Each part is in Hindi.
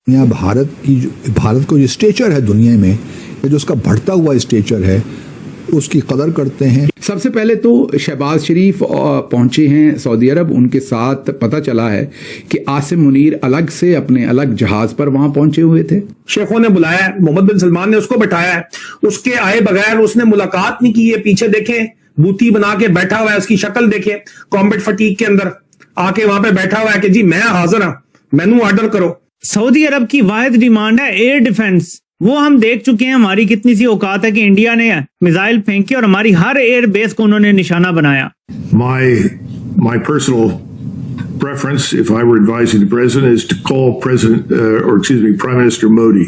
यहाँ भारत को जो स्टेचर है दुनिया में, जो उसका बढ़ता हुआ स्टेचर है, उसकी कदर करते हैं। सबसे पहले तो शहबाज शरीफ पहुंचे हैं सऊदी अरब। उनके साथ पता चला है कि आसिम मुनीर अलग से अपने अलग जहाज पर वहां पहुंचे हुए थे। शेखों ने बुलाया है, मोहम्मद बिन सलमान ने उसको बैठाया है, उसके आए बगैर उसने मुलाकात नहीं की है। पीछे देखें, बूथी बना के बैठा हुआ है, उसकी शक्ल देखें, कॉम्बैट फटीक के अंदर आके वहां पे बैठा हुआ है कि जी मैं हाजिर हूं, मैनू ऑर्डर करो। सऊदी अरब की वाहिद डिमांड है एयर डिफेंस। वो हम देख चुके हैं हमारी कितनी सी औकात है कि इंडिया ने मिसाइल फेंकी और हमारी हर एयर बेस को उन्होंने निशाना बनाया। My personal preference, if I were advising the president, is to call Prime Minister Modi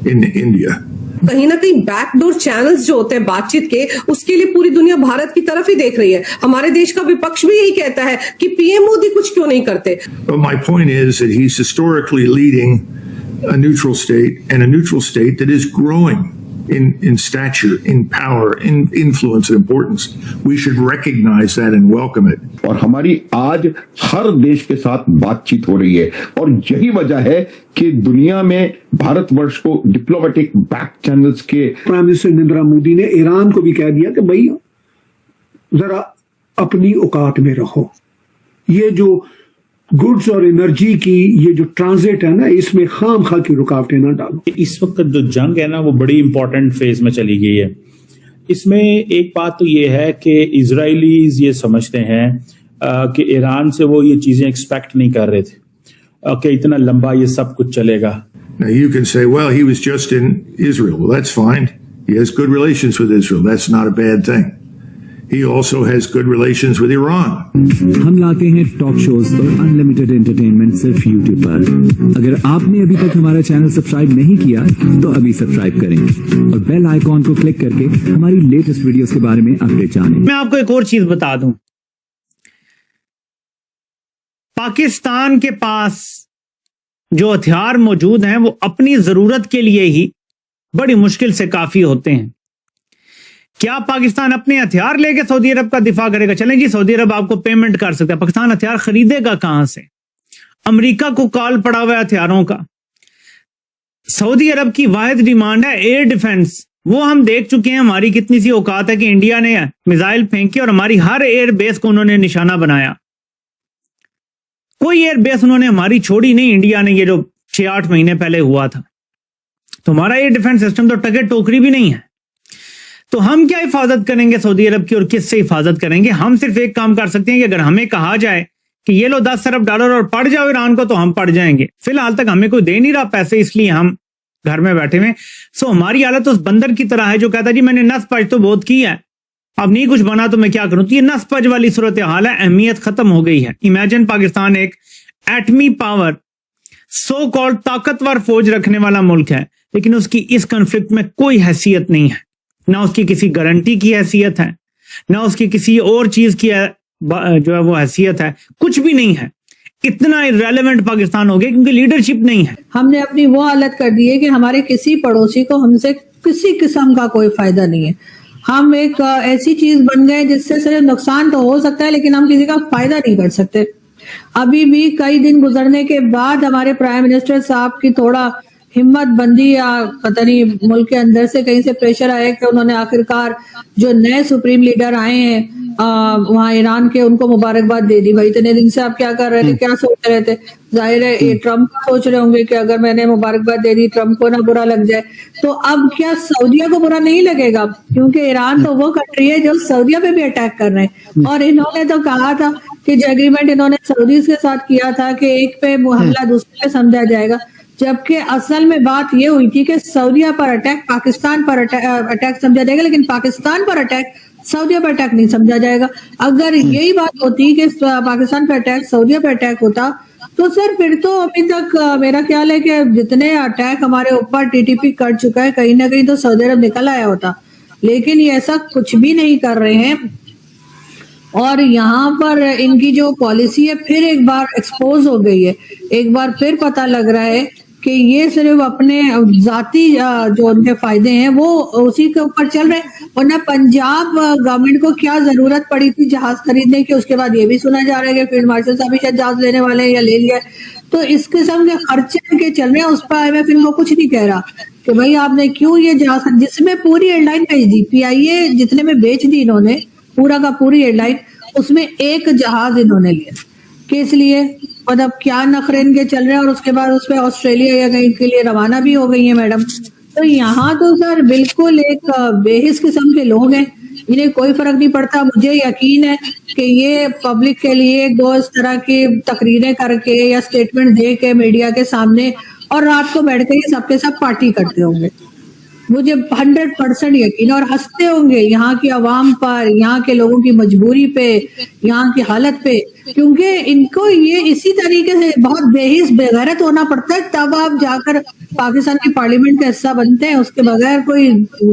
in India. कहीं ना कहीं बैकडोर चैनल्स जो होते हैं बातचीत के, उसके लिए पूरी दुनिया भारत की तरफ ही देख रही है। हमारे देश का विपक्ष भी यही कहता है कि पीएम मोदी कुछ क्यों नहीं करते। But my point is that he's historically leading a neutral state, and a neutral state that is growing in stature, in power, in influence and importance. We should recognize that and welcome it. और हमारी आज हर देश के साथ बातचीत हो रही है, और यही वजह है कि दुनिया में भारतवर्ष को डिप्लोमेटिक बैक चैनल्स के प्राइम मिनिस्टर नरेंद्र मोदी ने ईरान को भी कह दिया कि भाई जरा अपनी औकात में रहो। ये जो गुड्स और एनर्जी की ये जो ट्रांजिट है ना, इसमें खामखा की रुकावटें ना डालो। इस वक्त जो जंग है ना, वो बड़ी इंपॉर्टेंट फेज में चली गई है। इसमें एक बात तो ये है कि इजरायलीज ये समझते हैं कि ईरान से वो ये चीजें एक्सपेक्ट नहीं कर रहे थे कि इतना लंबा ये सब कुछ चलेगा। Now you can say, well, he was just in Israel. Well, that's fine. He has good relations with Israel. That's not a bad thing. He also has good relations with Iran. हम लाते हैं टॉक शोज और अनलिमिटेड एंटरटेनमेंट सिर्फ YouTube पर। अगर आपने अभी तक हमारा चैनल सब्सक्राइब नहीं किया तो अभी सब्सक्राइब करें और बेल आइकॉन को क्लिक करके हमारी लेटेस्ट वीडियोस के बारे में अपडेट जानें। मैं आपको एक और चीज बता दूं, पाकिस्तान के पास जो हथियार मौजूद हैं वो अपनी जरूरत के लिए ही बड़ी मुश्किल से काफी होते हैं। क्या पाकिस्तान अपने हथियार लेके सऊदी अरब का दिफा करेगा? चलें जी, सऊदी अरब आपको पेमेंट कर सकता है, पाकिस्तान हथियार खरीदेगा कहां से? अमेरिका को कॉल पड़ा हुआ है हथियारों का। सऊदी अरब की वाहिद डिमांड है एयर डिफेंस। वो हम देख चुके हैं हमारी कितनी सी औकात है कि इंडिया ने मिसाइल फेंकी और हमारी हर एयर बेस को उन्होंने निशाना बनाया। कोई एयर बेस उन्होंने हमारी छोड़ी नहीं, इंडिया ने, ये जो 6-8 महीने पहले हुआ था। तो हमारा एयर डिफेंस सिस्टम तो टके टोकरी भी नहीं है। तो हम क्या हिफाजत करेंगे सऊदी अरब की, और किससे हिफाजत करेंगे? हम सिर्फ एक काम कर सकते हैं कि अगर हमें कहा जाए कि ये लो $10 अरब और पड़ जाओ ईरान को, तो हम पड़ जाएंगे। फिलहाल तक हमें कोई दे नहीं रहा पैसे, इसलिए हम घर में बैठे हुए। सो हमारी हालत उस बंदर की तरह है जो कहता है जी मैंने नस पज तो बहुत की है, अब नहीं कुछ बना तो मैं क्या करूं। तो ये नस पज वाली सूरत हाल है, अहमियत खत्म हो गई है। इमेजिन पाकिस्तान एक एटमी पावर, सो कॉल्ड ताकतवर फौज रखने वाला मुल्क है, लेकिन उसकी इस कॉन्फ्लिक्ट में कोई हैसियत नहीं है। ना उसकी किसी गारंटी की हैसियत है, ना उसकी किसी और चीज की जो है वो हैसियत है, कुछ भी नहीं है। इतना इररेलेवेंट पाकिस्तान हो गया क्योंकि लीडरशिप नहीं है। हमने अपनी वो हालत कर दी है कि हमारे किसी पड़ोसी को हमसे किसी किस्म का कोई फायदा नहीं है। हम एक ऐसी चीज बन गए जिससे सिर्फ नुकसान तो हो सकता है, लेकिन हम किसी का फायदा नहीं कर सकते। अभी भी कई दिन गुजरने के बाद हमारे प्राइम मिनिस्टर साहब की थोड़ा हिम्मत बंदी, या पता नहीं मुल्क के अंदर से कहीं से प्रेशर आया कि उन्होंने आखिरकार जो नए सुप्रीम लीडर आए हैं वहां ईरान के, उनको मुबारकबाद दे दी। भाई इतने दिन से आप क्या कर रहे थे, क्या सोच रहे थे? जाहिर है ये ट्रम्प को सोच रहे होंगे कि अगर मैंने मुबारकबाद दे दी ट्रम्प को ना बुरा लग जाए। तो अब क्या सऊदिया को बुरा नहीं लगेगा? क्योंकि ईरान तो वो कंट्री है जो सऊदिया पे भी अटैक कर रहे हैं। और इन्होंने तो कहा था कि जो एग्रीमेंट इन्होंने सऊदीज के साथ किया था कि एक पे हमला दूसरे पे समझा जाएगा, जबकि असल में बात ये हुई थी कि सऊदीया पर अटैक पाकिस्तान पर अटैक समझा जाएगा, लेकिन पाकिस्तान पर अटैक सऊदीया पर अटैक नहीं समझा जाएगा। अगर यही बात होती कि पाकिस्तान पर अटैक सऊदीया पर अटैक होता तो सर फिर तो अभी तक मेरा ख्याल है कि जितने अटैक हमारे ऊपर टीटीपी कर चुका है, कहीं ना कहीं तो सऊदी अरब निकल आया होता। लेकिन ये ऐसा कुछ भी नहीं कर रहे हैं, और यहाँ पर इनकी जो पॉलिसी है फिर एक बार एक्सपोज हो गई है। एक बार फिर पता लग रहा है कि ये सिर्फ अपने जाती जो उनके फायदे हैं वो उसी के ऊपर चल रहे हैं। वरना पंजाब गवर्नमेंट को क्या जरूरत पड़ी थी जहाज खरीदने की? उसके बाद ये भी सुना जा रहा है कि फील्ड मार्शल साहब भी शायद जहाज लेने वाले हैं या ले लिया। तो इस किस्म के खर्चे के चल रहे हैं, उस पर IMF इनको कुछ नहीं कह रहा कि भाई आपने क्यों ये जहाज, जिसमें पूरी एयरलाइन भेज दी, PIA जितने में बेच दी इन्होंने पूरा का पूरी एयरलाइन, उसमें एक जहाज इन्होंने लिया। किस लिए? मतलब क्या नखरे इनके चल रहे हैं, और उसके बाद उस पर ऑस्ट्रेलिया या कहीं के लिए रवाना भी हो गई है मैडम। तो यहाँ तो सर बिल्कुल एक बेहिस किस्म के लोग हैं, इन्हें कोई फर्क नहीं पड़ता। मुझे यकीन है कि ये पब्लिक के लिए दो इस तरह की तकरीरें करके या स्टेटमेंट दे के मीडिया के सामने और रात को बैठ के ये सबके सब पार्टी करते होंगे, मुझे 100% यकीन है। और हंसते होंगे यहाँ की आवाम पर, यहाँ के लोगों की मजबूरी पे, यहाँ की हालत पे, क्योंकि इनको ये इसी तरीके से बहुत बेहिस बेगैरत होना पड़ता है, तब आप जाकर पाकिस्तान की पार्लियामेंट का हिस्सा बनते हैं। उसके बगैर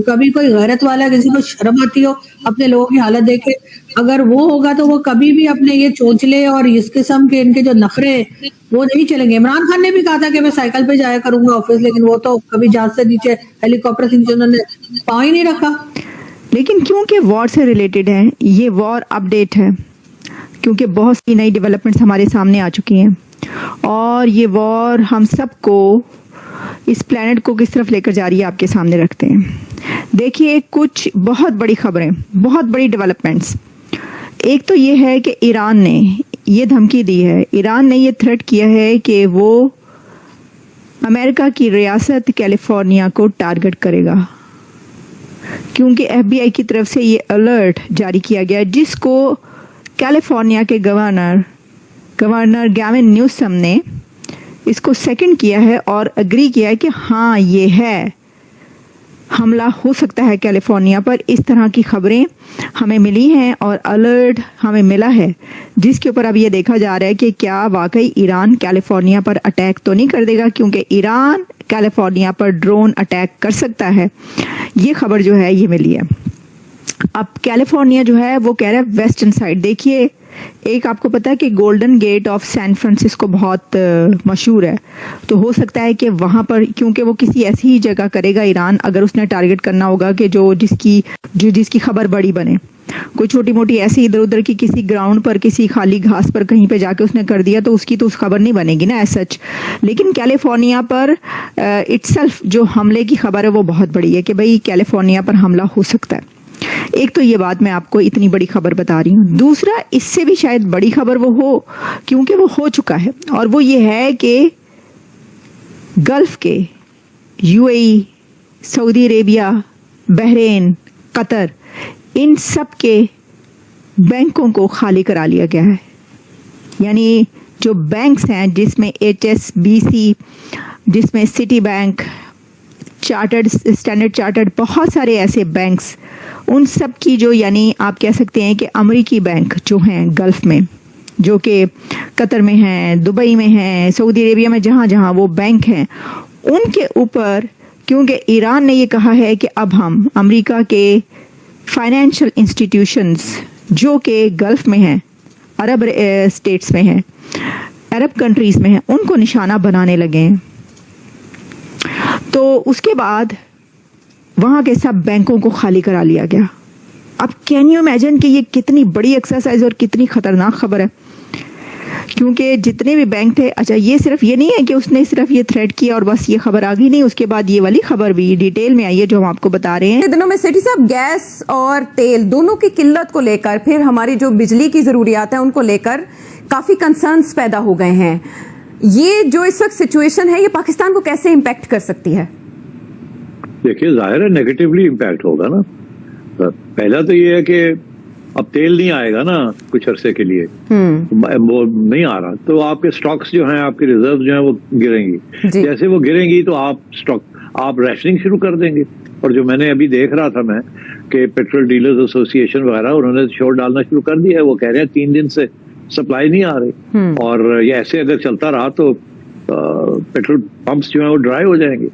कभी कोई गैरत वाला, किसी को शर्म आती हो अपने लोगों की हालत देखे, अगर वो होगा तो वो कभी भी अपने ये चोंचले और इस किस्म के इनके जो नखरे वो नहीं चलेंगे। इमरान खान ने भी कहा था कि मैं साइकिल पे जाया करूंगा ऑफिस, लेकिन वो तो कभी जहाज से नीचे, हेलीकॉप्टर से नीचे उन्होंने पाँव ही नहीं रखा। लेकिन क्योंकि वॉर से रिलेटेड है, ये वॉर अपडेट है, क्योंकि बहुत सी नई डेवलपमेंट्स हमारे सामने आ चुकी हैं और ये वॉर हम सबको, इस प्लेनेट को किस तरफ लेकर जा रही है आपके सामने रखते हैं। देखिए कुछ बहुत बड़ी खबरें, बहुत बड़ी डेवलपमेंट्स। एक तो ये है कि ईरान ने ये धमकी दी है, ईरान ने ये थ्रेट किया है कि वो अमेरिका की रियासत कैलिफोर्निया को टारगेट करेगा, क्योंकि FBI की तरफ से ये अलर्ट जारी किया गया, जिसको कैलिफोर्निया के गवर्नर गैविन न्यूसम ने इसको सेकंड किया है और एग्री किया है कि हाँ ये है, हमला हो सकता है कैलिफोर्निया पर। इस तरह की खबरें हमें मिली हैं और अलर्ट हमें मिला है, जिसके ऊपर अब ये देखा जा रहा है कि क्या वाकई ईरान कैलिफोर्निया पर अटैक तो नहीं कर देगा, क्योंकि ईरान कैलिफोर्निया पर ड्रोन अटैक कर सकता है। ये खबर जो है ये मिली है। अब कैलिफोर्निया जो है वो कह रहा है वेस्टर्न साइड। देखिए एक आपको पता है कि Golden Gate of San Francisco बहुत मशहूर है, तो हो सकता है कि वहां पर, क्योंकि वो किसी ऐसी ही जगह करेगा ईरान, अगर उसने टारगेट करना होगा कि जिसकी खबर बड़ी बने, कोई छोटी मोटी ऐसी इधर उधर की किसी ग्राउंड पर, किसी खाली घास पर कहीं पे जाके उसने कर दिया, तो उसकी तो उस खबर नहीं बनेगी ना एज सच। लेकिन कैलिफोर्निया पर इटसेल्फ जो हमले की खबर है वो बहुत बड़ी है कि भाई कैलिफोर्निया पर हमला हो सकता है। एक तो ये बात मैं आपको इतनी बड़ी खबर बता रही हूँ। दूसरा, इससे भी शायद बड़ी खबर वो हो, क्योंकि वो हो चुका है, और वो ये है कि गल्फ के UAE, Saudi Arabia, Bahrain, Qatar, इन सब के बैंकों को खाली करा लिया गया है। यानी जो बैंक्स हैं, जिसमें HSBC, जिसमें सिटी बैंक, स्टैंडर्ड चार्टर्ड, बहुत सारे ऐसे बैंक्स, उन सब की जो, यानी आप कह सकते हैं कि अमरीकी बैंक जो हैं गल्फ में, जो कि कतर में हैं, दुबई में हैं, सऊदी अरेबिया में, जहाँ जहाँ वो बैंक हैं, उनके ऊपर, क्योंकि ईरान ने ये कहा है कि अब हम अमरीका के फाइनेंशियल इंस्टीट्यूशंस जो कि गल्फ में हैं, अरब स्टेट्स में हैं, अरब कंट्रीज में हैं, उनको निशाना बनाने लगे हैं। तो उसके बाद वहां के सब बैंकों को खाली करा लिया गया। अब कैन यू इमेजिन कि ये कितनी बड़ी एक्सरसाइज और कितनी खतरनाक खबर है, क्योंकि जितने भी बैंक थे, अच्छा ये सिर्फ ये नहीं है कि उसने सिर्फ ये थ्रेट किया और बस ये खबर आ गई, नहीं, उसके बाद ये वाली खबर भी डिटेल में आई है जो हम आपको बता रहे हैं। दिनों में सेठी साहब गैस और तेल दोनों की किल्लत को लेकर, फिर हमारी जो बिजली की जरूरियात है उनको लेकर काफी कंसर्न्स पैदा हो गए हैं। ये जो इस वक्त सिचुएशन है, ये पाकिस्तान को कैसे इम्पैक्ट कर सकती है? देखिए जाहिर है नेगेटिवली इम्पैक्ट होगा ना। पहला तो ये है कि अब तेल नहीं आएगा ना कुछ अरसे के लिए, वो नहीं आ रहा, तो आपके स्टॉक्स जो हैं, आपके रिजर्व जो हैं वो गिरेंगी। जैसे वो गिरेंगी तो आप रैशनिंग शुरू कर देंगे। और जो मैंने अभी देख रहा था मैं कि पेट्रोल डीलर्स एसोसिएशन वगैरह, उन्होंने शोर डालना शुरू कर दिया है। वो कह रहे हैं 3 दिन से सप्लाई नहीं आ रही, और ये ऐसे अगर चलता रहा तो पेट्रोल पंप्स जो है वो ड्राई हो जाएंगे।